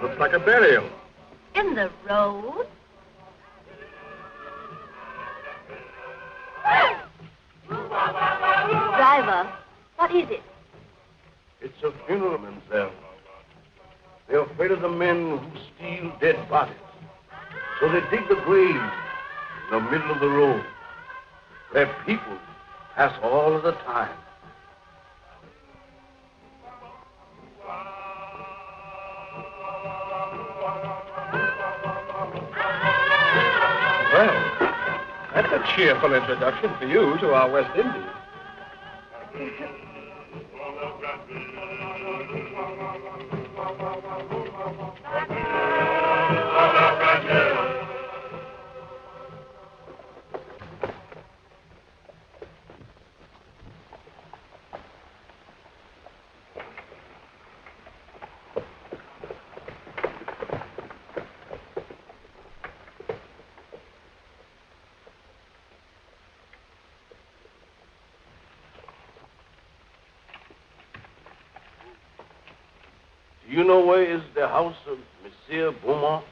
Looks like a burial. In the road? Driver, what is it? It's a funeral, mademoiselle. They're afraid of the men who steal dead bodies. So they dig the grave in the middle of the road, where people pass all of the time. Well, that's a cheerful introduction for you to our West Indies. Do you know where is the house of Monsieur Beaumont?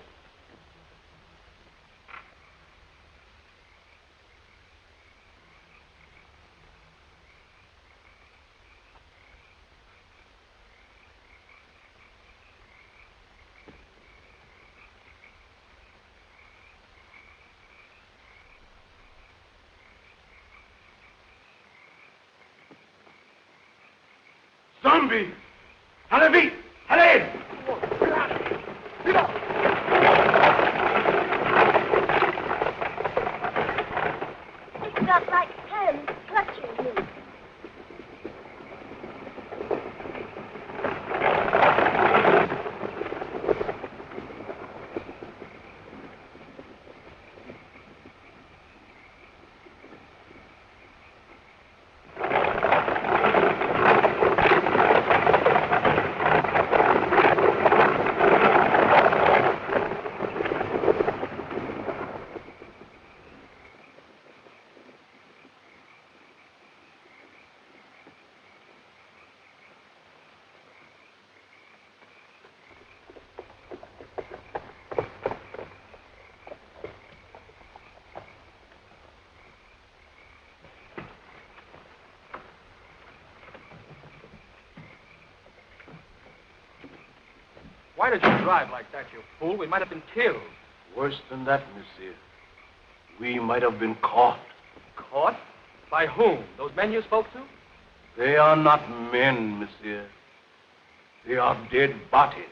Zombie! Allez vite! Allez! It's got like hands clutching me. Why did you drive like that, you fool? We might have been killed. Worse than that, monsieur. We might have been caught. Caught? By whom? Those men you spoke to? They are not men, monsieur. They are dead bodies.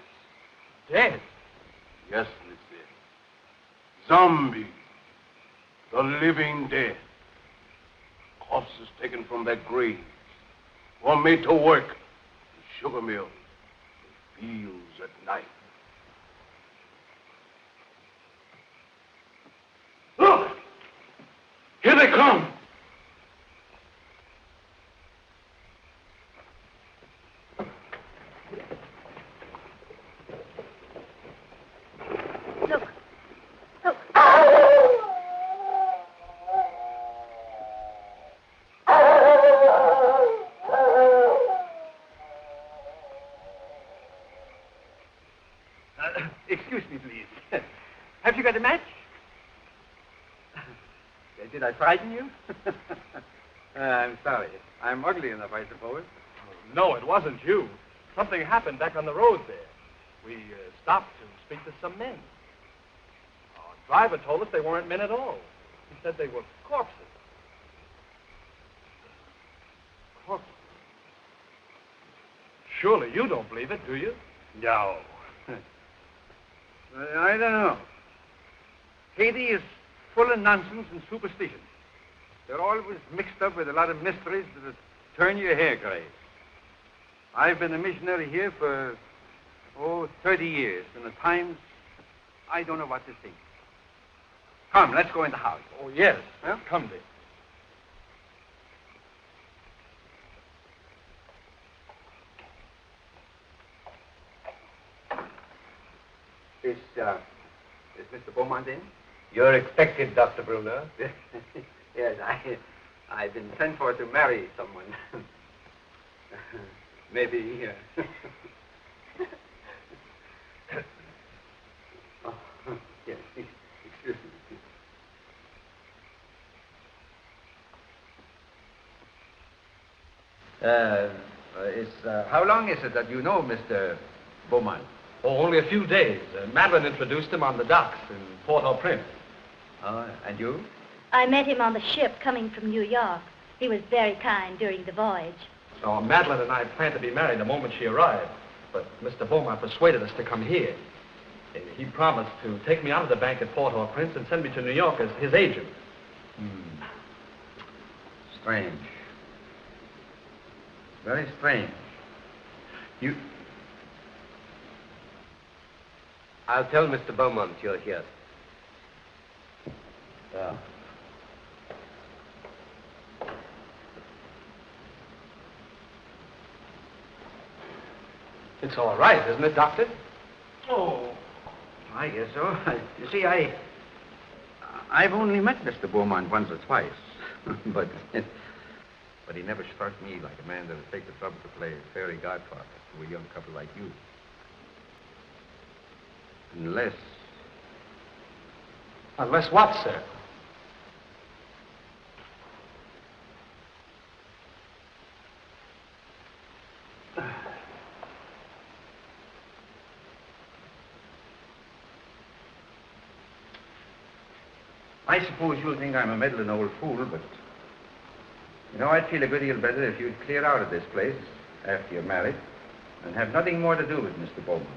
Dead? Yes, monsieur. Zombies. The living dead. Corpses taken from their graves. Or made to work in sugar mills, fields at night. Look! Here they come! Look. Look. Did I frighten you? I'm sorry. I'm ugly enough, I suppose. No, it wasn't you. Something happened back on the road there. We stopped to speak to some men. Our driver told us they weren't men at all. He said they were corpses. Corpses? Surely you don't believe it, do you? No. I don't know. Haiti is full of nonsense and superstition. They're always mixed up with a lot of mysteries that'll turn your hair gray. I've been a missionary here for, 30 years, and at times I don't know what to think. Come, let's go in the house. Oh, yes. Huh? Come, dear. Is Mr. Beaumont in? You're expected, Dr. Bruner. Yes, I've been sent for to marry someone. Maybe. Oh, yes, excuse me. How long is it that you know Mr. Beaumont? Oh, only a few days. Madeline introduced him on the docks in Port-au-Prince. And you? I met him on the ship coming from New York. He was very kind during the voyage. So Madeline and I planned to be married the moment she arrived. But Mr. Beaumont persuaded us to come here. He promised to take me out of the bank at Port-au-Prince and send me to New York as his agent. Strange. Very strange. I'll tell Mr. Beaumont you're here. Yeah. It's all right, isn't it, Doctor? Oh, I guess so. You see, I've only met Mr. Beaumont once or twice, but he never struck me like a man that would take the trouble to play fairy godfather to a young couple like you. Unless what, sir? I suppose you'll think I'm a meddling old fool, but, I'd feel a good deal better if you'd clear out of this place after you're married and have nothing more to do with Mr. Beaumont.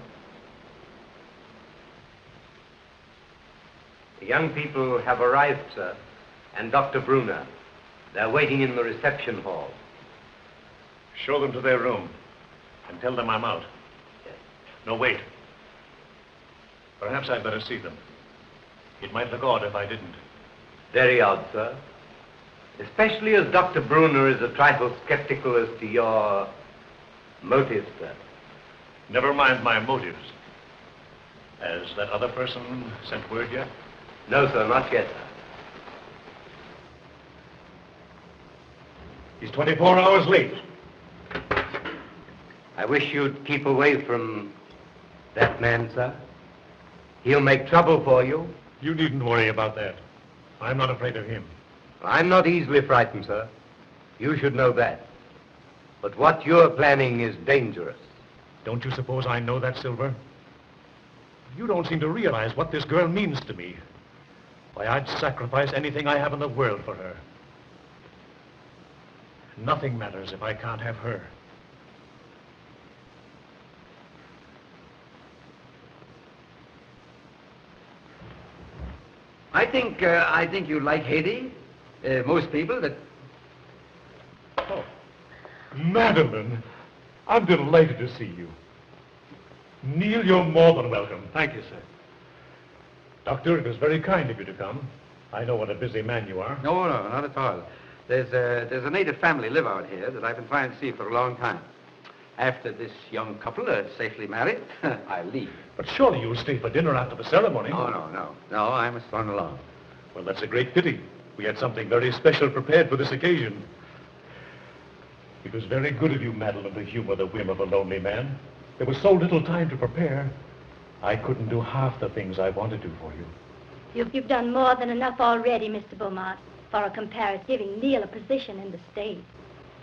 The young people have arrived, sir, and Dr. Bruner. They're waiting in the reception hall. Show them to their room and tell them I'm out. Yes. No, wait. Perhaps I'd better see them. It might look odd if I didn't. Very odd, sir. Especially as Dr. Bruner is a trifle skeptical as to your motives, sir. Never mind my motives. Has that other person sent word yet? No, sir, not yet, sir. He's 24 hours late. I wish you'd keep away from that man, sir. He'll make trouble for you. You needn't worry about that. I'm not afraid of him. I'm not easily frightened, sir. You should know that. But what you're planning is dangerous. Don't you suppose I know that, Silver? You don't seem to realize what this girl means to me. Why, I'd sacrifice anything I have in the world for her. Nothing matters if I can't have her. I think you like Haiti. Most people that... Oh, Madeline, I'm delighted to see you. Neil, you're more than welcome. Thank you, sir. Doctor, it was very kind of you to come. I know what a busy man you are. No, not at all. There's a native family live out here that I've been trying to see for a long time. After this young couple are safely married, I'll leave. But surely you'll stay for dinner after the ceremony. No, I must run along. Well, that's a great pity. We had something very special prepared for this occasion. It was very good of you, Madeline, to humor the whim of a lonely man. There was so little time to prepare. I couldn't do half the things I want to do for you. You've done more than enough already, Mr. Beaumont. for a comparison, giving Neil a position in the state.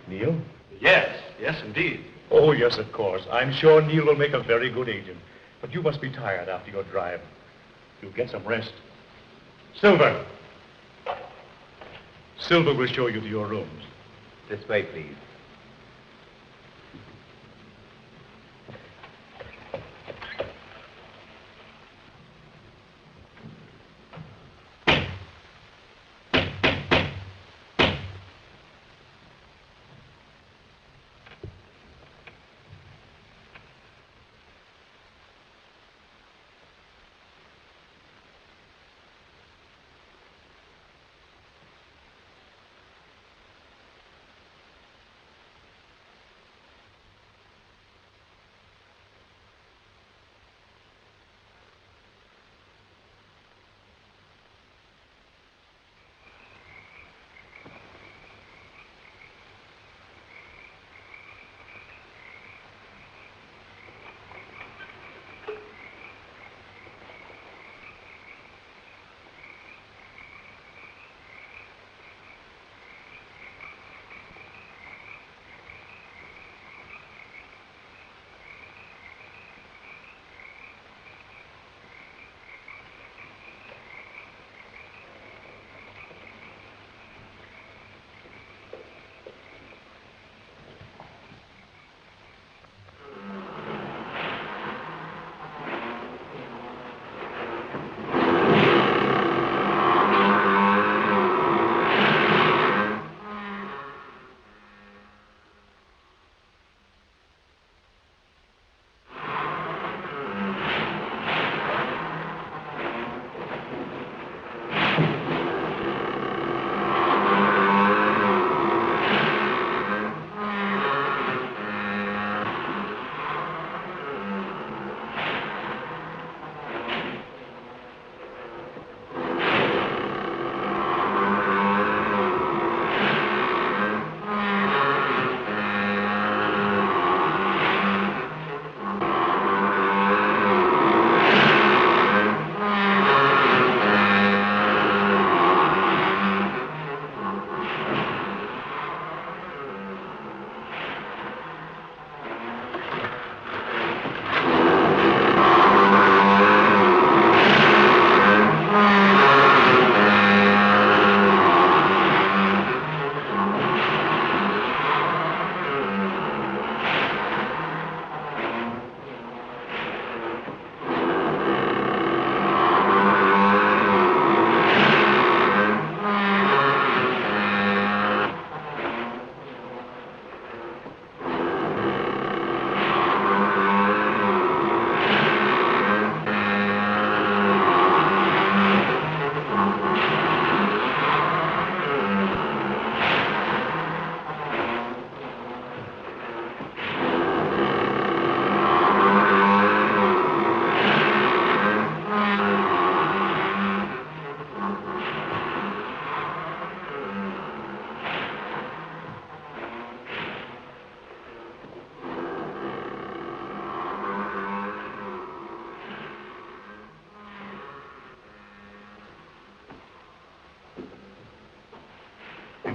Neil? Yes, indeed. Oh, yes, of course. I'm sure Neil will make a very good agent. But you must be tired after your drive. You'll get some rest. Silver! Silver will show you to your rooms. This way, please.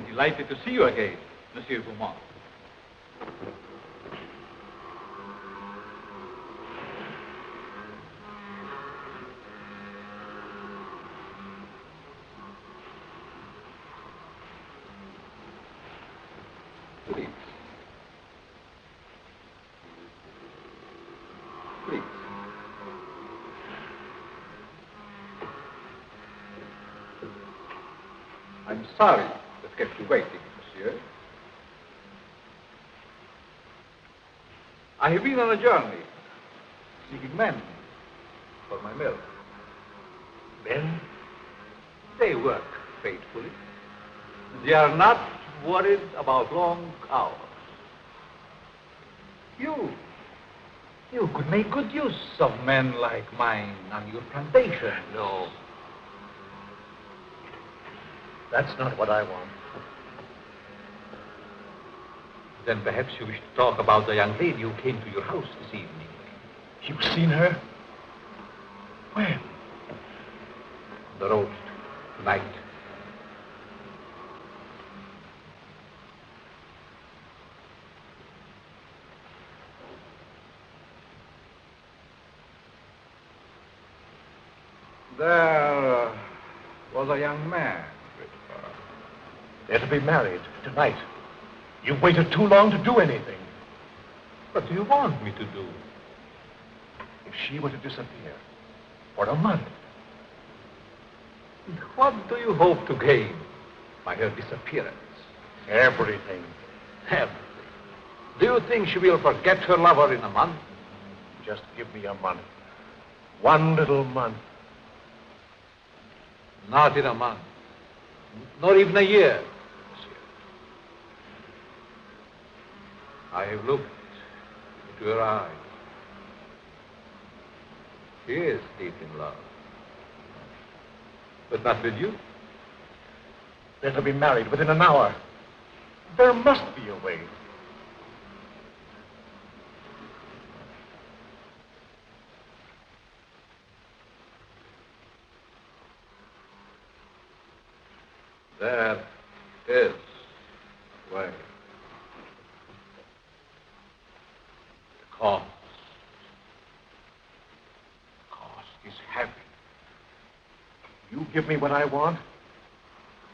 Delighted to see you again, Monsieur Beaumont. Please. Please. I'm sorry that kept you waiting, monsieur. I have been on a journey, seeking men for my mill. Men? They work faithfully. They are not worried about long hours. You could make good use of men like mine on your plantation. No. That's not what I want. Then perhaps you wish to talk about the young lady who came to your house this evening. You've seen her? When? On the road tonight. There was a young man. They're to be married tonight. You've waited too long to do anything. What do you want me to do? If she were to disappear for a month, What do you hope to gain by her disappearance? everything. Everything. Do you think she will forget her lover in a month? Just give me a month. One little month. Not in a month. Not even a year, monsieur. I have looked into her eyes. She is deep in love. But not with you. They're to be married within an hour. There must be a way. There is a way. The cost is heavy. You give me what I want,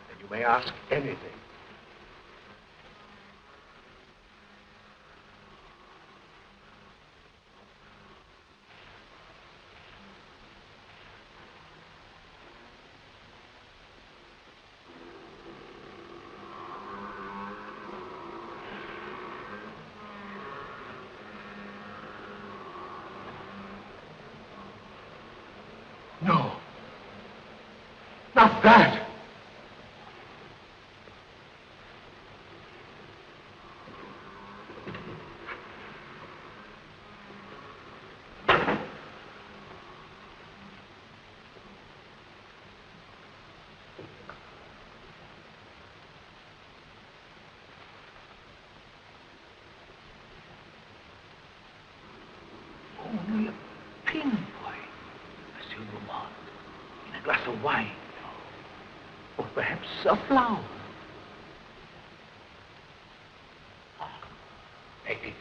and you may ask anything. No. Not that. Only a pinboy, a silver wand, in a glass of wine, or perhaps a flower. Take it.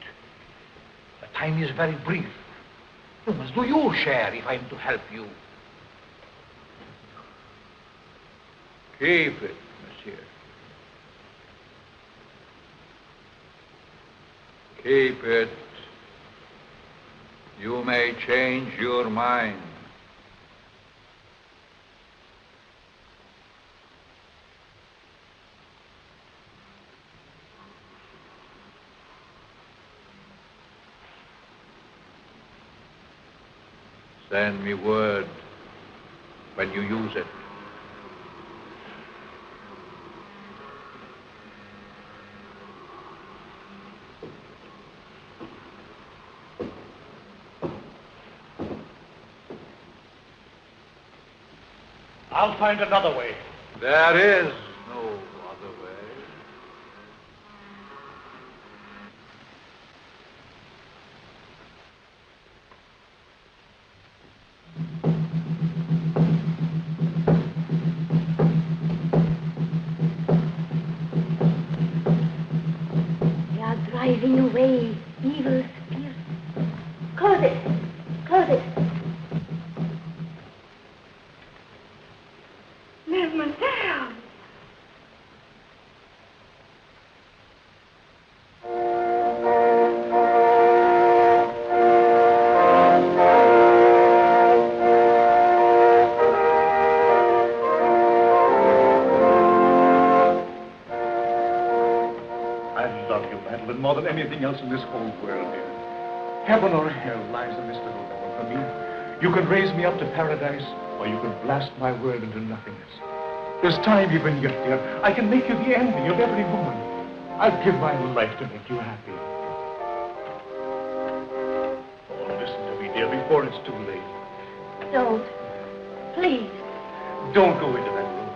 The time is very brief. You must do your share if I am to help you. Keep it, monsieur. Keep it. You may change your mind. Send me word when you use it. I'll find another way. There is no other way. They are driving away evil spirits. Close it. Close it. Mademoiselle. I love you, Madeline, more than anything else in this whole world, dear. Heaven or hell lies in this little door for me. You can raise me up to paradise, or you can blast my world into nothingness. There's time even yet, dear. I can make you the envy of every woman. I'd give my life to make you happy. Oh, listen to me, dear, before it's too late. Don't. Please. Don't go into that room.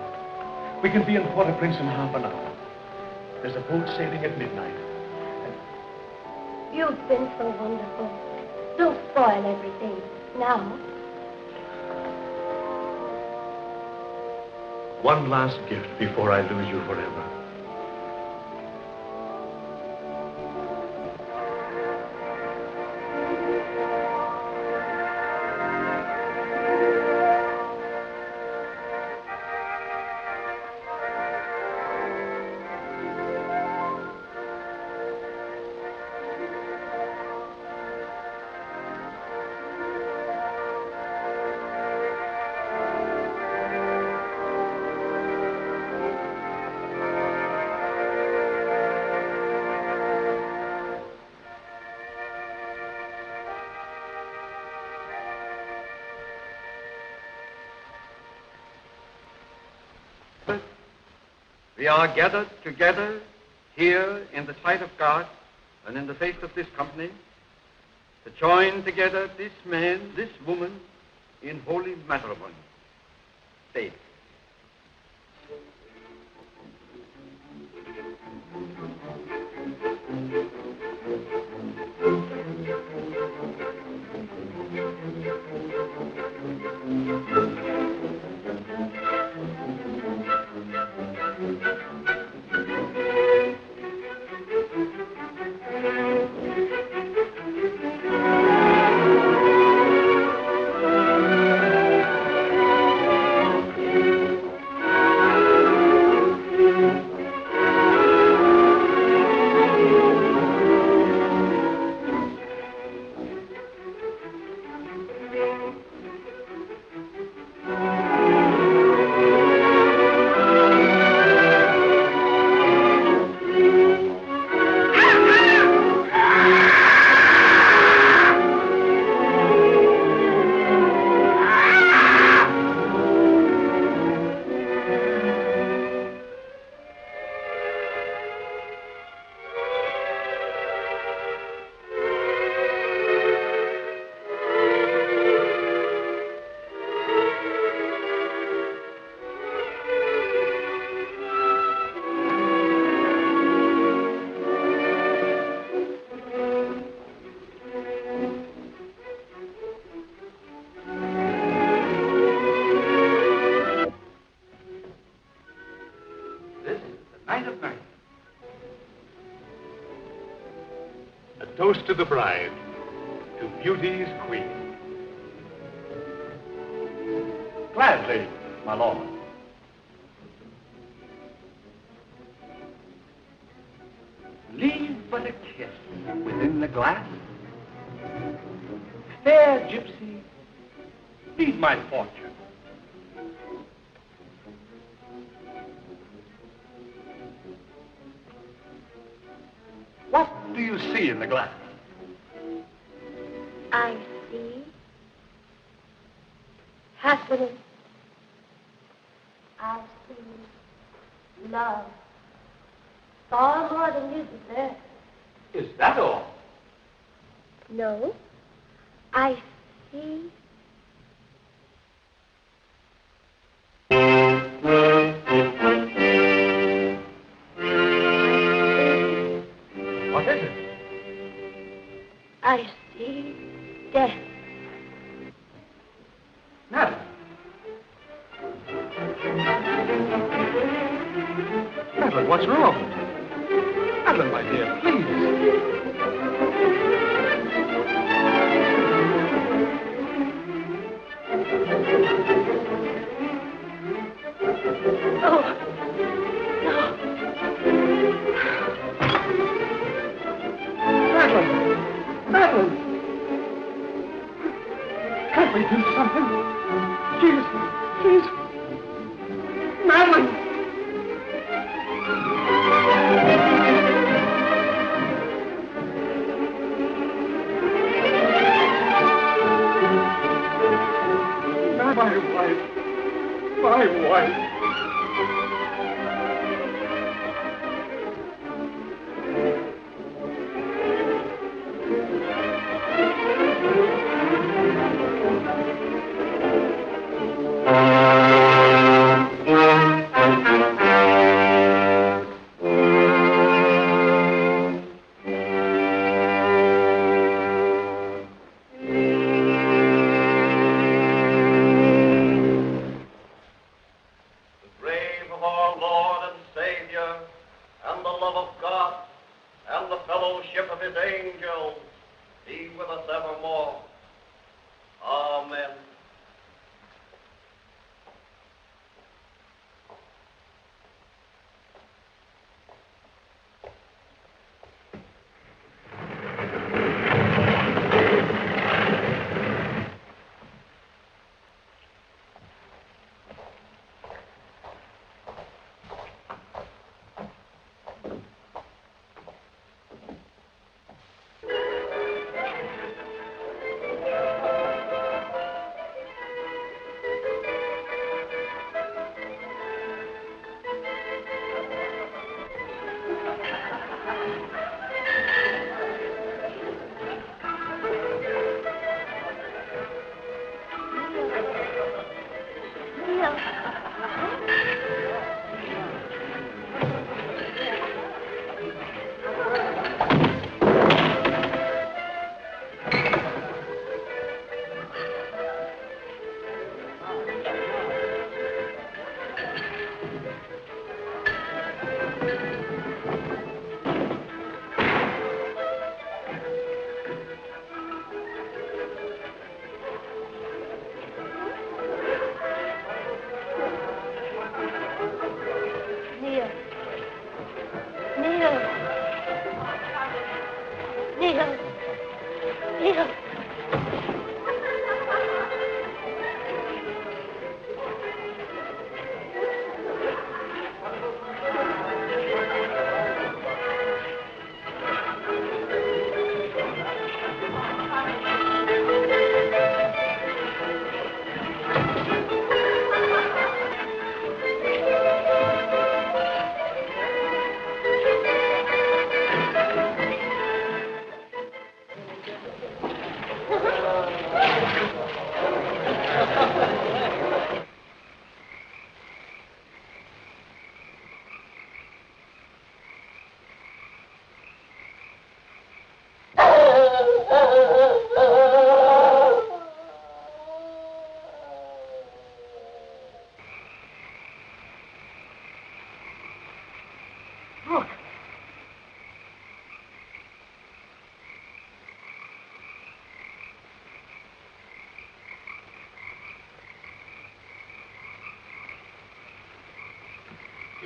We can be in Port-au-Prince in half an hour. There's a boat sailing at midnight. You've been so wonderful. Don't spoil everything. Now. One last gift before I lose you forever. We are gathered together here in the sight of God and in the face of this company to join together this man, this woman in holy matrimony. Stay. Toast to the bride, to beauty's queen. Gladly, my lord. Leave but a kiss within the glass. Fair gypsy, lead my fortune. What do you see in the glass? I see happiness. I see love. Far more than you deserve. Is that all? No, I see. What is it? I see death. Madam. Madeline, what's wrong? Madeline, my dear, please. Oh, no. Madeline! Can't we do something? She's... Madeline! My wife.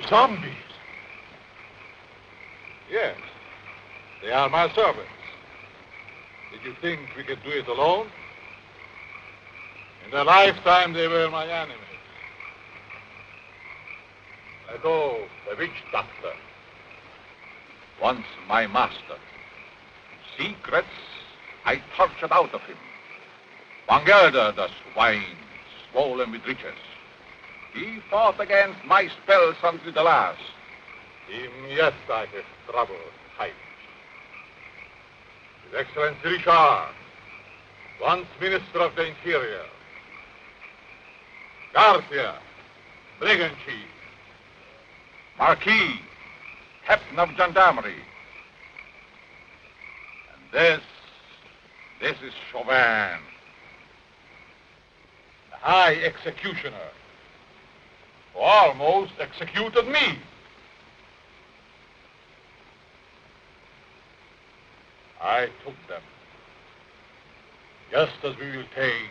Zombies. Yes. They are my servants. Did you think we could do it alone? In their lifetime, they were my enemies. Ago, the witch doctor. Once my master. Secrets I tortured out of him. Vangelder, the swine, swollen with riches. He fought against my spells until the last. Him, yes, I have trouble hiding. His Excellency Richard, once Minister of the Interior. Garcia, Brigand Chief. Marquis, Captain of Gendarmerie. And this is Chauvin, the High Executioner, who almost executed me. I took them, just as we will take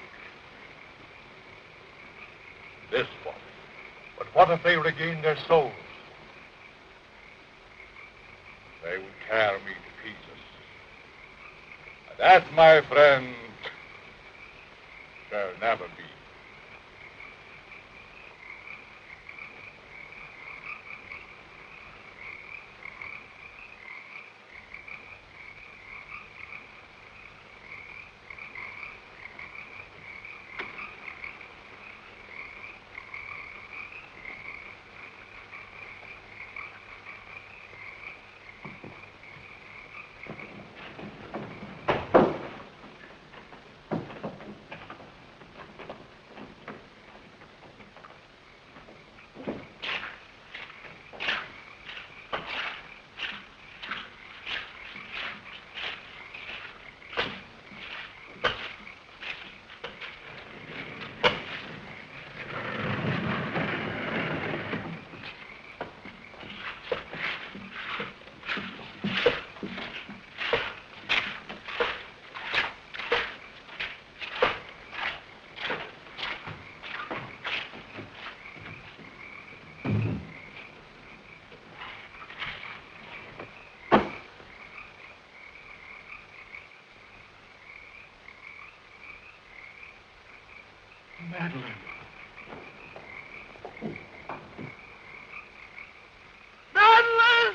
this one. But what if they regain their souls? They will tear me to pieces. And that, my friend, shall never be. Madeline. Madeline!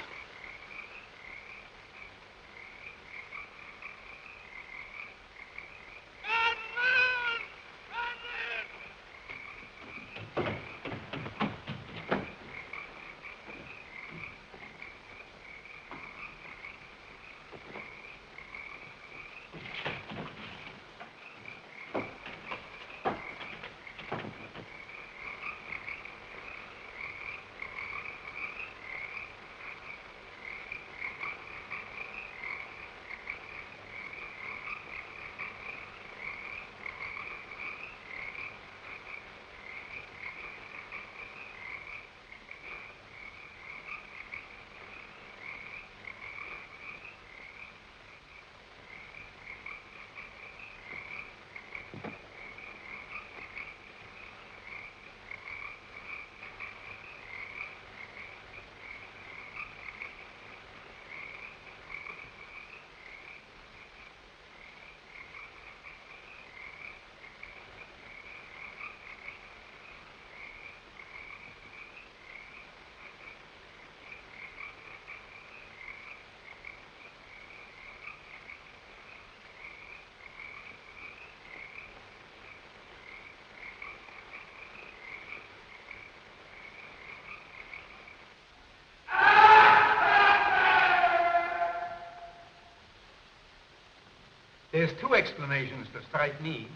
There's two explanations that strike me.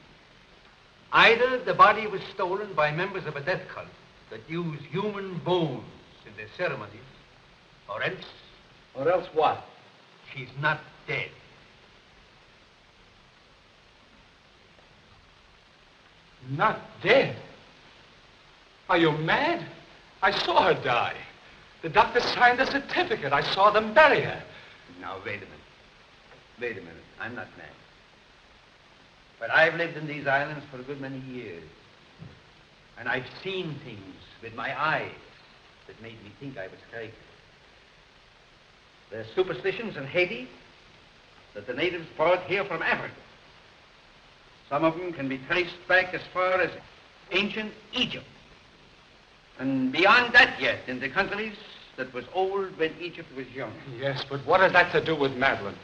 Either the body was stolen by members of a death cult that use human bones in their ceremonies, or else... Or else what? She's not dead. Not dead? Are you mad? I saw her die. The doctor signed the certificate. I saw them bury her. Now, wait a minute. Wait a minute. I'm not mad. But I've lived in these islands for a good many years. And I've seen things with my eyes that made me think I was crazy. There's superstitions in Haiti that the natives brought here from Africa. Some of them can be traced back as far as ancient Egypt. And beyond that yet, in the countries that was old when Egypt was young. Yes, but what has that to do with Madeline?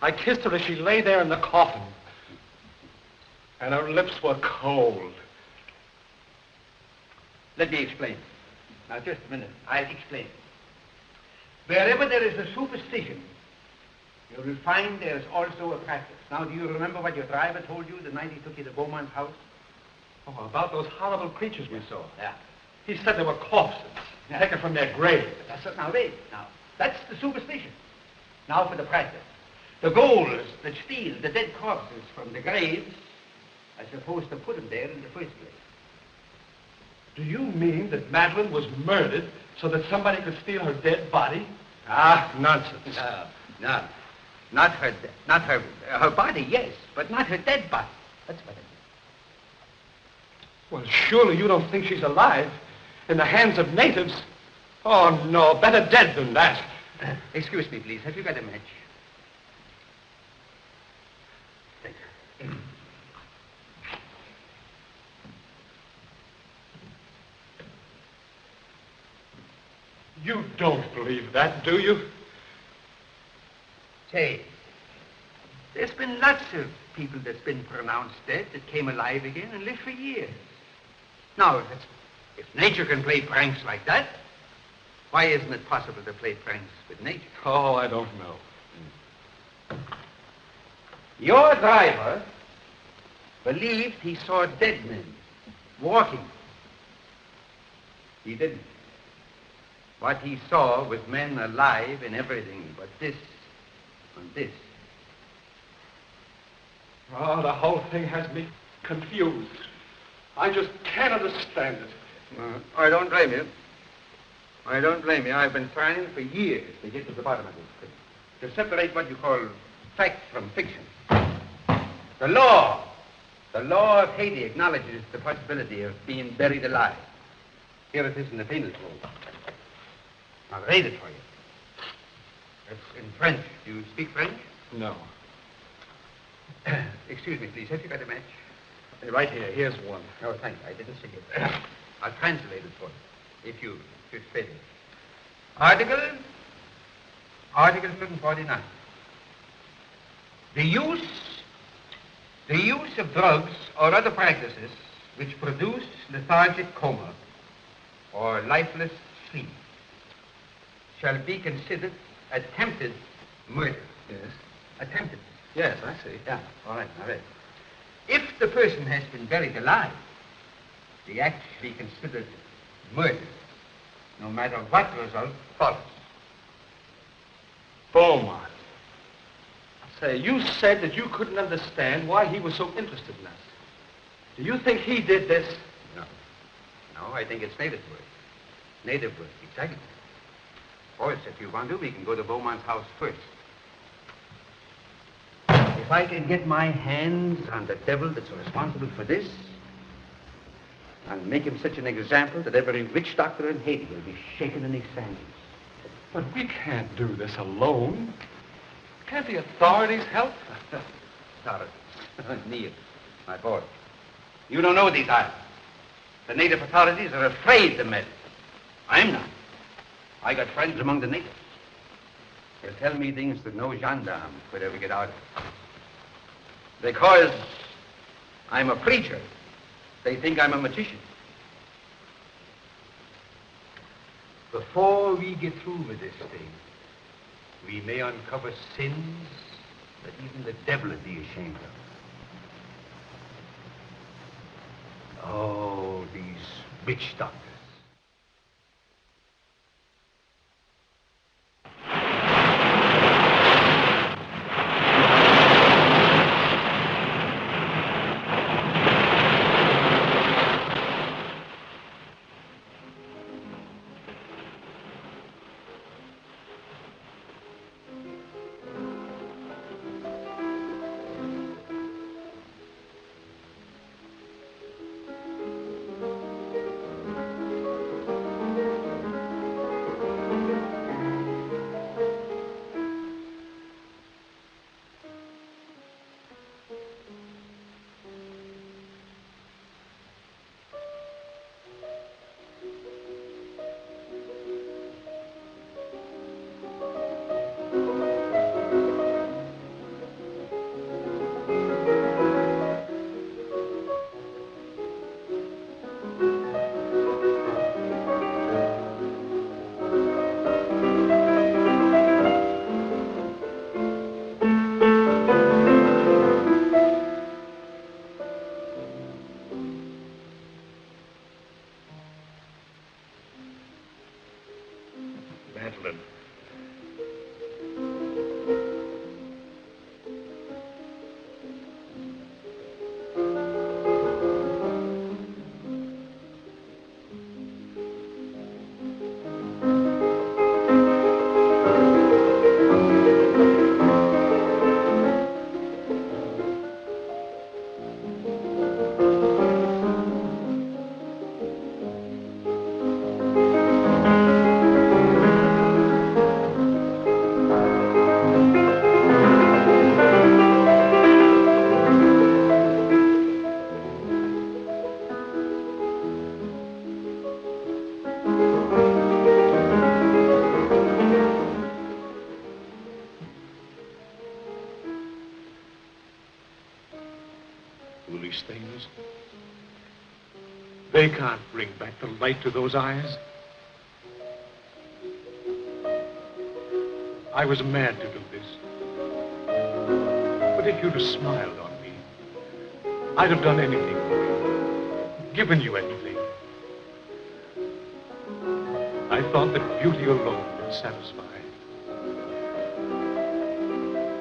I kissed her as she lay there in the coffin. And her lips were cold. Let me explain. Now, just a minute. I'll explain. Wherever there is a superstition, you will find there's also a practice. Now, do you remember what your driver told you the night he took you to Beaumont's house? Oh, about those horrible creatures we saw. Yeah. He said they were corpses, taken from their graves. That's it. Now, wait. Now, that's the superstition. Now for the practice. The ghouls that steal the dead corpses from the graves are supposed to put them there in the first place. Do you mean that Madeline was murdered so that somebody could steal her dead body? Ah, nonsense. No. Not her body, yes, but not her dead body. That's what it is. Well, surely you don't think she's alive in the hands of natives? Oh, no, better dead than that. Excuse me, please. Have you got a match? Thank you. You don't believe that, do you? Say, there's been lots of people that's been pronounced dead that came alive again and lived for years. Now, if nature can play pranks like that, why isn't it possible to play pranks with nature? Oh, I don't know. Your driver believed he saw dead men walking. He didn't. What he saw was men alive in everything but this and this. Oh, the whole thing has me confused. I just can't understand it. I don't blame you. I don't blame you. I've been trying for years to get to the bottom of this thing. To separate what you call fact from fiction. The law of Haiti acknowledges the possibility of being buried alive. Here it is in the penal code. I'll read it for you. It's in French. Do you speak French? No. Excuse me, please. Have you got a match? Right here. Here's one. Oh, thank you. I didn't see it. I'll translate it for you, if you should fit it. Article 749. The use of drugs or other practices which produce lethargic coma or lifeless sleep shall be considered attempted murder. Yes. Attempted. Yes, I see. Yeah, all right. If the person has been buried alive, the act shall be considered murder, no matter what result follows. Beaumont. Say, you said that you couldn't understand why he was so interested in us. Do you think he did this? No, I think it's native work. Native work, exactly. Of course, if you want to, we can go to Beaumont's house first. If I can get my hands on the devil that's responsible for this, I'll make him such an example that every witch doctor in Haiti will be shaken in his sandals. But we can't do this alone. Can't the authorities help? Authorities? Neil, my boy, you don't know these islands. The native authorities are afraid to meddle. I'm not. I got friends among the natives. They'll tell me things that no gendarme could ever get out of. Because I'm a preacher, they think I'm a magician. Before we get through with this thing, we may uncover sins that even the devil would be ashamed of. Oh, these witch doctors. Things. They can't bring back the light to those eyes. I was mad to do this. But if you'd have smiled on me, I'd have done anything for you, given you anything. I thought that beauty alone would satisfy.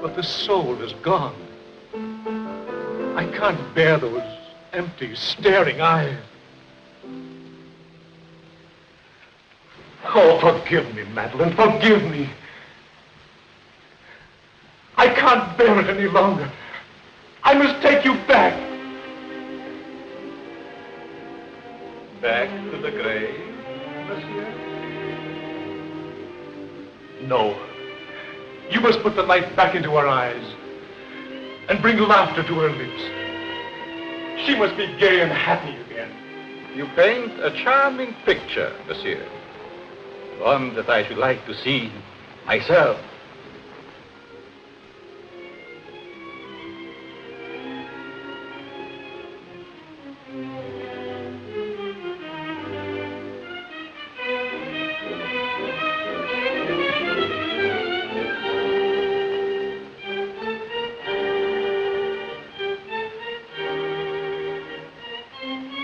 But the soul is gone. I can't bear those empty, staring eyes. Oh, forgive me, Madeline, forgive me. I can't bear it any longer. I must take you back. Back to the grave, monsieur? No. You must put the light back into her eyes and bring laughter to her lips. She must be gay and happy again. You paint a charming picture, monsieur. One that I should like to see myself.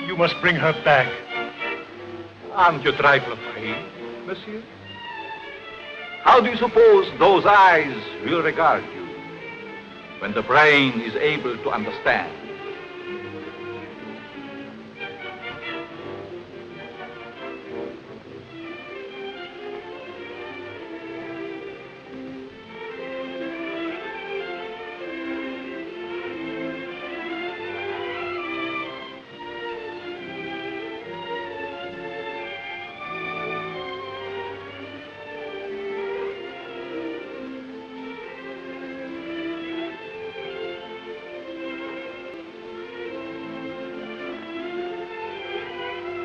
You must bring her back. Aren't you a trifle afraid, monsieur? How do you suppose those eyes will regard you when the brain is able to understand?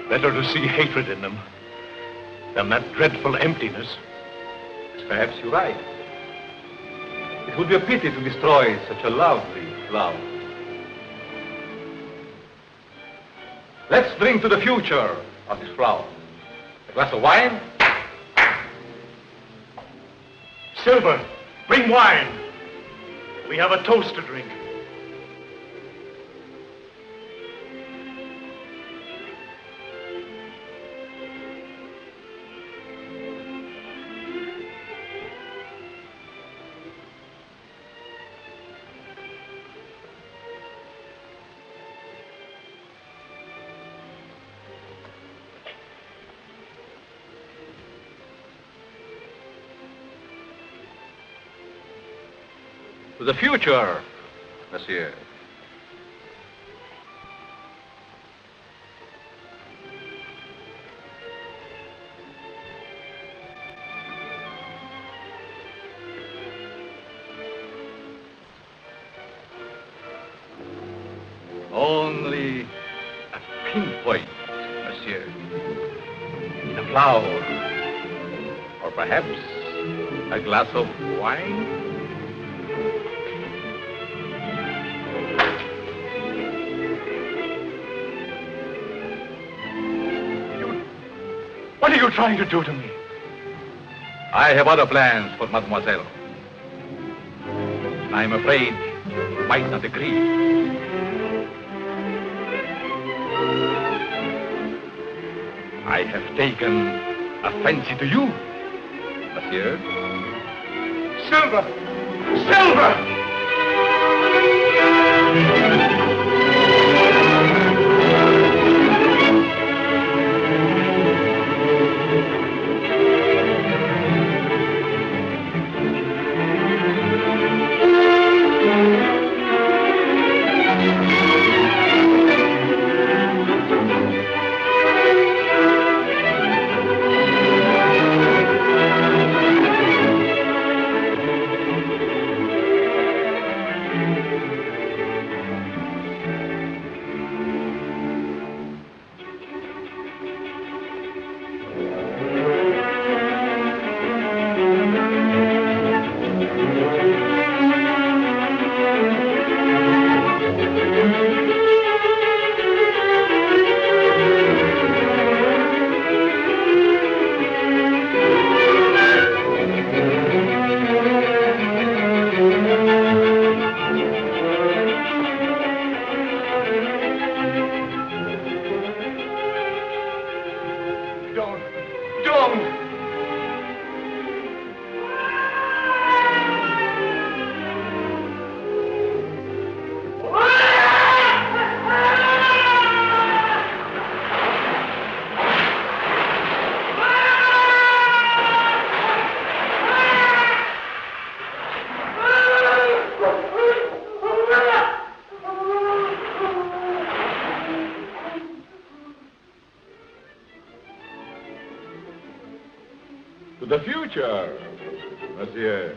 Better to see hatred in them than that dreadful emptiness. Perhaps you're right. It would be a pity to destroy such a lovely flower. Let's drink to the future of this flower. A glass of wine? Silver, bring wine. We have a toast to drink. To the future, monsieur. Only a pinpoint, monsieur. In a flower. Or perhaps a glass of wine? What are you trying to do to me? I have other plans for mademoiselle. I'm afraid you might not agree. I have taken a fancy to you, monsieur. Silver! Silver! To the future, monsieur.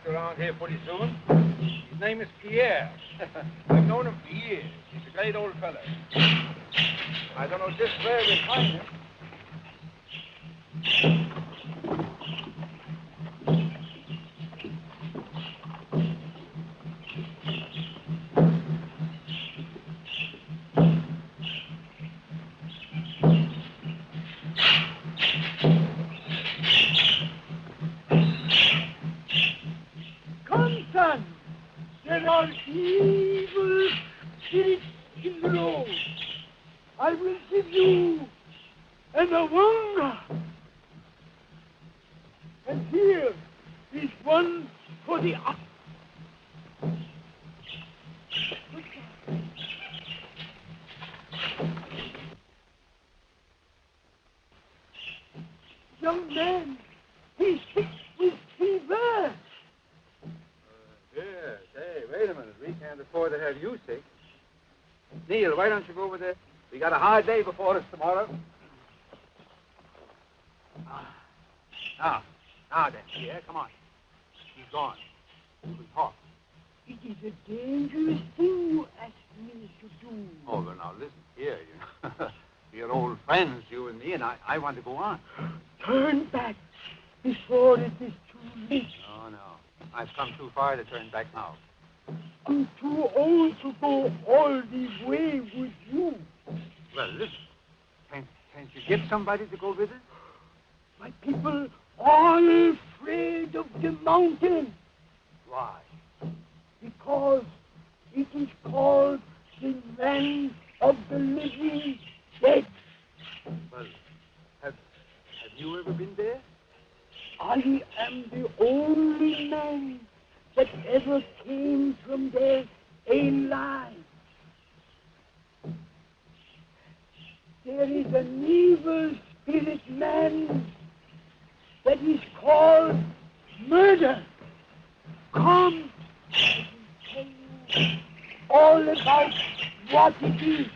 Around here pretty soon. His name is Pierre. I've known him for years. He's a great old fella. I don't know just where we'll find him. There are evil spirits in the road. I will give you an awanga. And here is one for the up. Young man, He's sick with fever. Here, say, wait a minute. We can't afford to have you sick. Neil, why don't you go over there? We got a hard day before us tomorrow. Now, then, yeah, come on. He's gone. We talk. It is a dangerous thing you ask me to do. Oh, well, now, listen here. We're old friends, you and me, and I want to go on. Turn back before it is too late. No. I've come too far to turn back now. I'm too old to go all the way with you. Well, listen. Can't you get somebody to go with us? My people are afraid of the mountain. Why? Because it is called the land of the living dead. Well, have you ever been there? I am the only man that ever came from there alive. There is an evil spirit man that is called murder. Come, I can tell you all about what it is.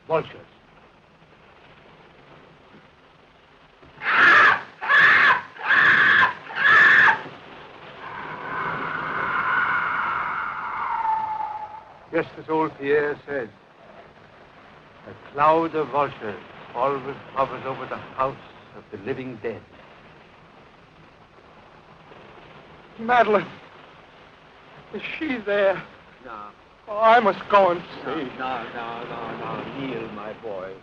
Vultures. Just as old Pierre said, a cloud of vultures always hovers over the house of the living dead. Madeline. Is she there? No. Oh, I must go and see. No, Neil, my boy.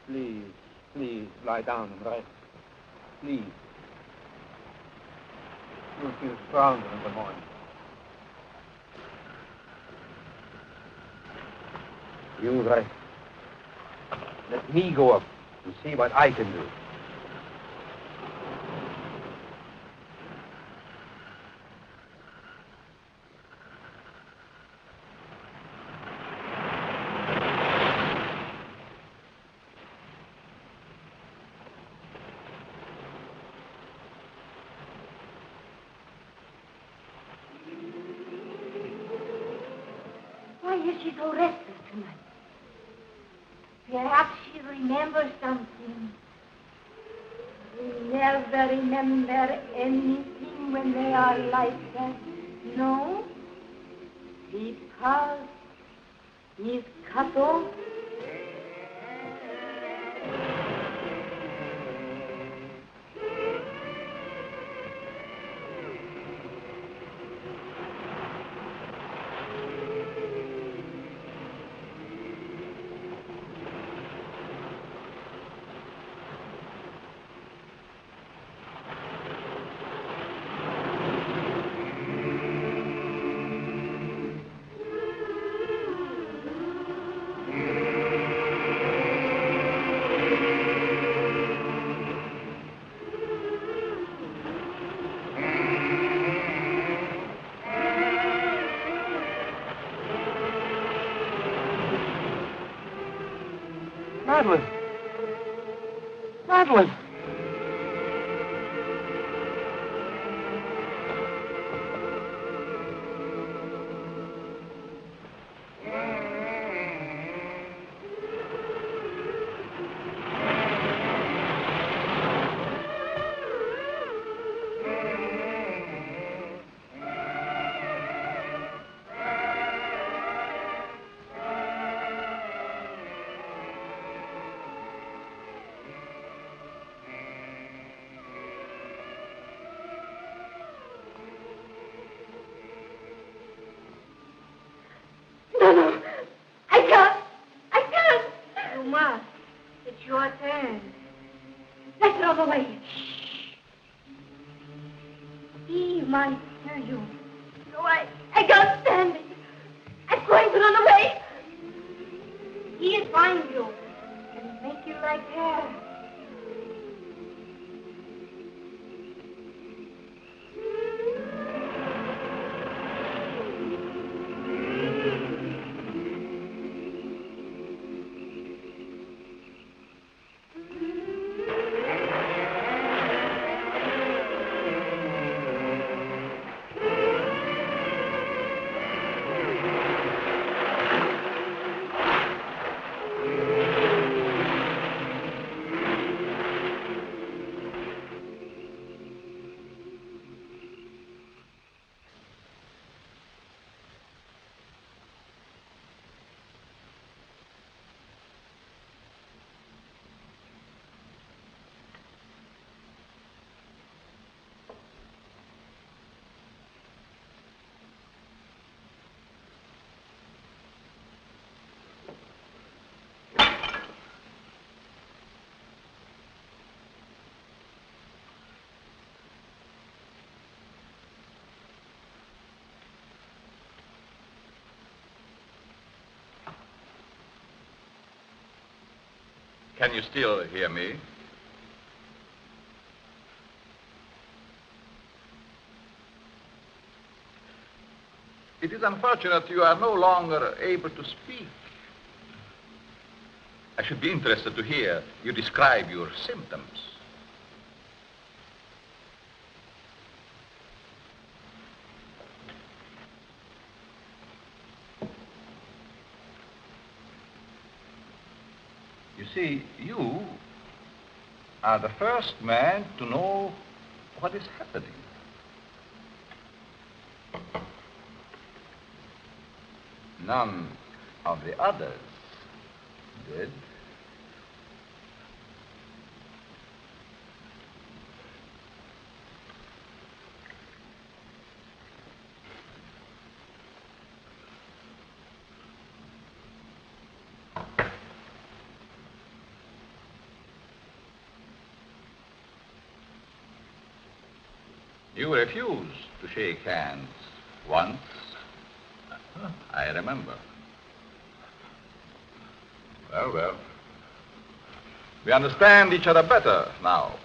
Please, lie down and rest. Please. You'll feel stronger in the morning. You rest. Let me go up and see what I can do. Why is she so restless tonight? Perhaps she remembers something. They never remember anything when they are like that. No? Because he's cut off. Madeline! another way. He might hear you. No, I can't stand it. I'm going to run away. He'll find you and make you like her. Can you still hear me? It is unfortunate you are no longer able to speak. I should be interested to hear you describe your symptoms. You see, you are the first man to know what is happening. None of the others did. You refused to shake hands once. I remember. Well, well. We understand each other better now.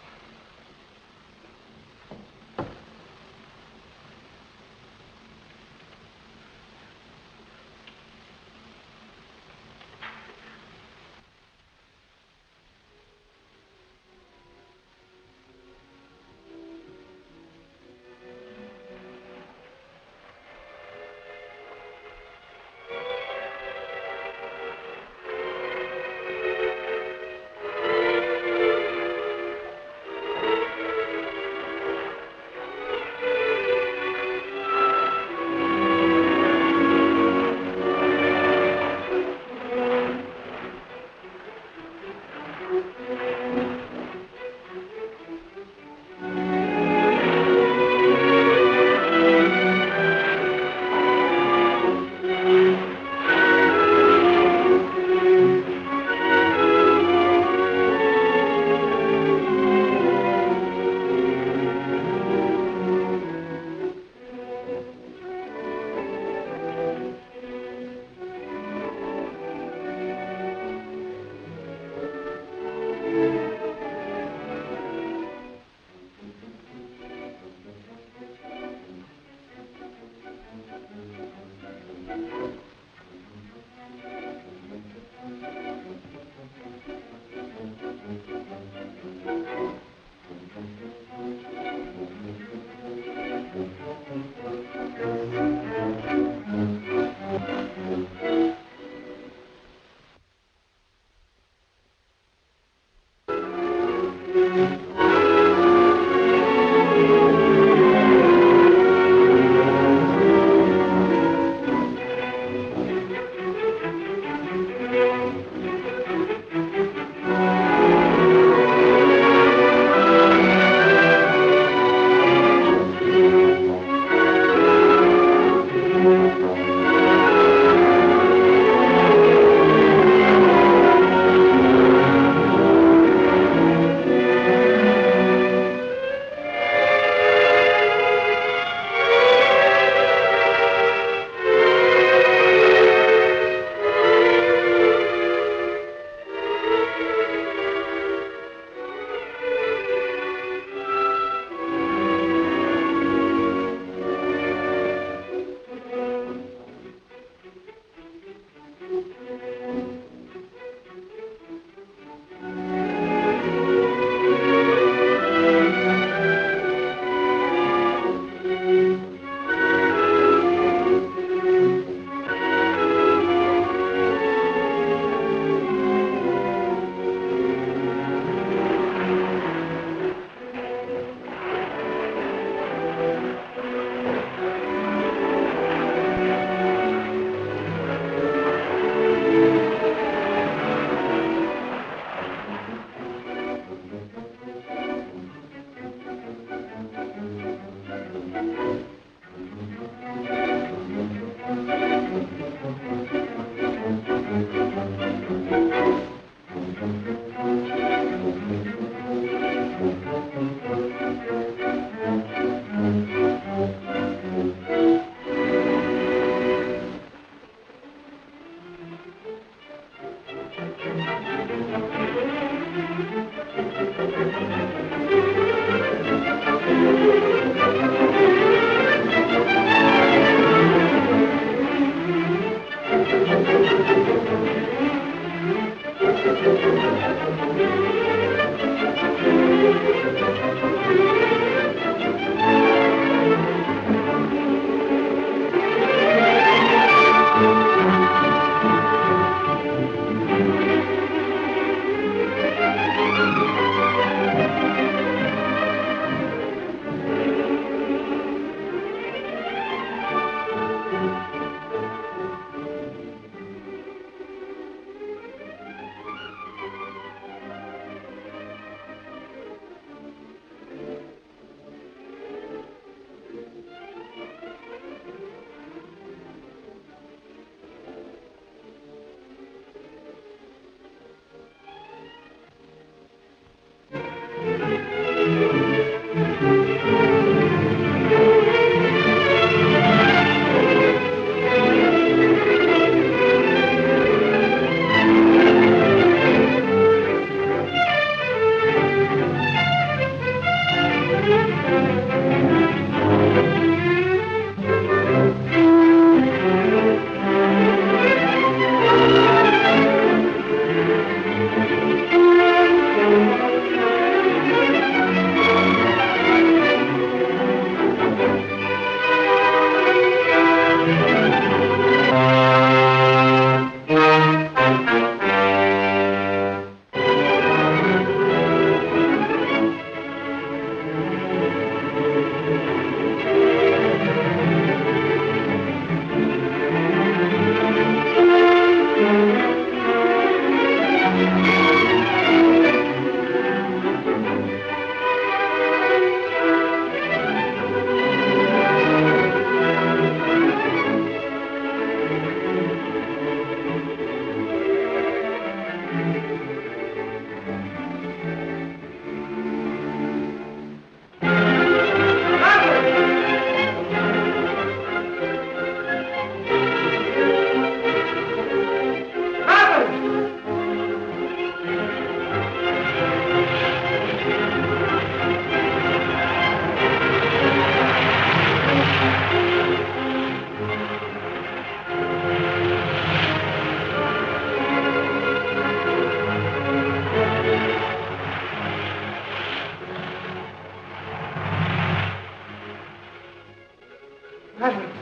Madeline.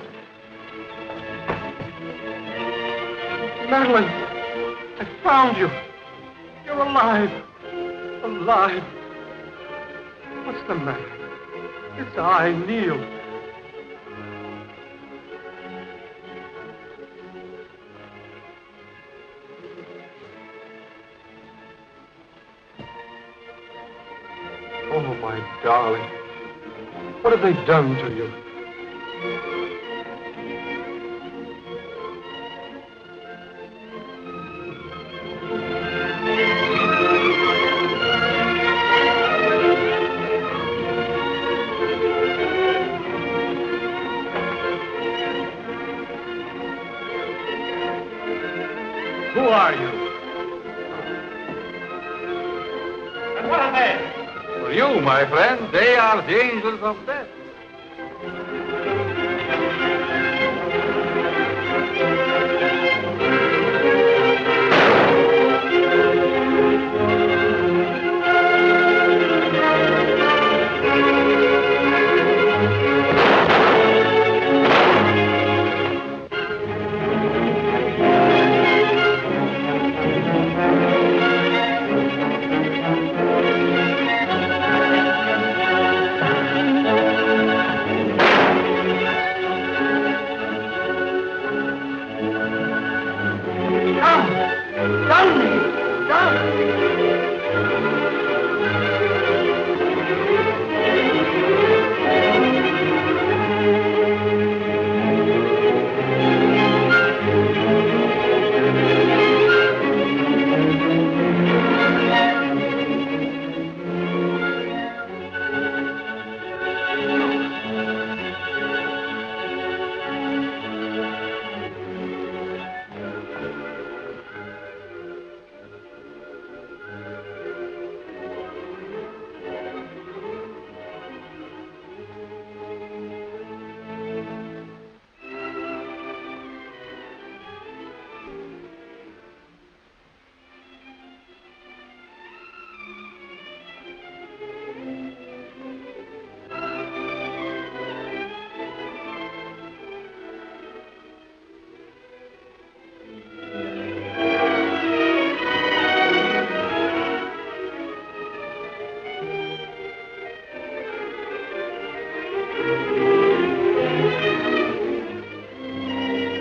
Madeline, I found you. You're alive. Alive. What's the matter? It's I, Neil. Oh, my darling. What have they done to you? Who are you? And what are they? For you, my friend, they are the angels of death.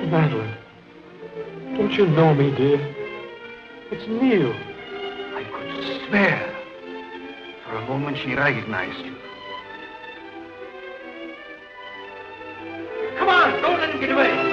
Madeline, don't you know me, dear? It's Neil. I could swear. For a moment she recognized you. Come on, don't let him get away.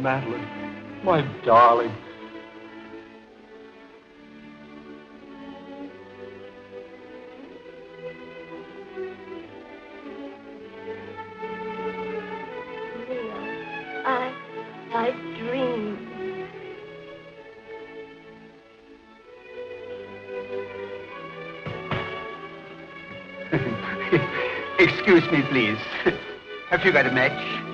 Madeline, my darling. I dreamed. Excuse me, please. Have you got a match?